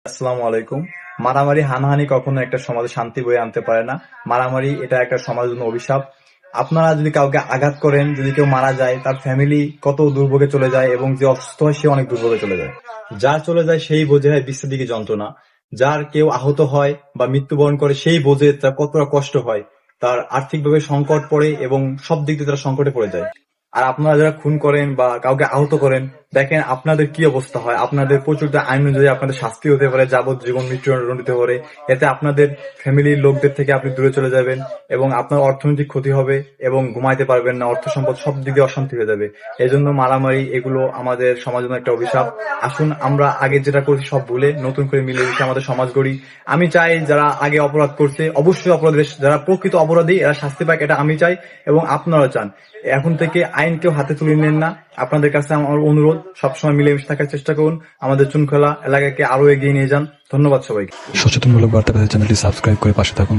আসসালামু আলাইকুম। মারামারি হানাহানি কখনো একটা সমাজে শান্তি বয়ে আনতে পারে না। মারামারি এটা একটা সমাজের জন্য অভিশাপ। আপনারা যদি কাউকে আঘাত করেন, যদি কেউ মারা যায়, তার ফ্যামিলি কত দুর্ভোগে চলে যায় এবং যে অসুস্থ হয় সে অনেক দুর্ভোগে চলে যায়। যার চলে যায় সেই বোঝে হয় বিচ্ছেদিকে যন্ত্রণা। যার কেউ আহত হয় বা মৃত্যুবরণ করে সেই বোঝে তার কতটা কষ্ট হয়, তার আর্থিকভাবে সংকট পড়ে এবং সব দিক দিয়ে তারা সংকটে পড়ে যায়। আর আপনারা যারা খুন করেন বা কাউকে আহত করেন, দেখেন আপনাদের কি অবস্থা হয়। আপনাদের প্রচুর আইন অনুযায়ী আপনাদের শাস্তি হতে পারে, যাবজ্জীবন মৃত্যুদণ্ড দিতে পারে। এতে আপনাদের ফ্যামিলির লোকদের থেকে আপনি দূরে চলে যাবেন এবং আপনার অর্থনৈতিক ক্ষতি হবে এবং ঘুমাইতে পারবেন না, অর্থ সম্পদ সব দিক দিয়ে অশান্তি হয়ে যাবে। এই জন্য মারামারি এগুলো আমাদের সমাজের জন্য একটা অভিশাপ। আসুন আমরা আগে যেটা করছি সব ভুলে নতুন করে মিলেমিশে আমাদের সমাজ গড়ি। আমি চাই যারা আগে অপরাধ করছে অবশ্যই অপরাধের যারা প্রকৃত অপরাধী এরা শাস্তি পাক, এটা আমি চাই এবং আপনারা চান। এখন থেকে আইন কেউ হাতে তুলে নেন না। আপনাদের কাছে আমার অনুরোধ, সবসময় মিলেমিশে থাকার চেষ্টা করুন। আমাদের চুনখোলা এলাকাকে আরো এগিয়ে নিয়ে যান। ধন্যবাদ সবাইকে। সচেতনমূলক বার্তা পেতে চ্যানেলটি সাবস্ক্রাইব করে পাশে থাকুন।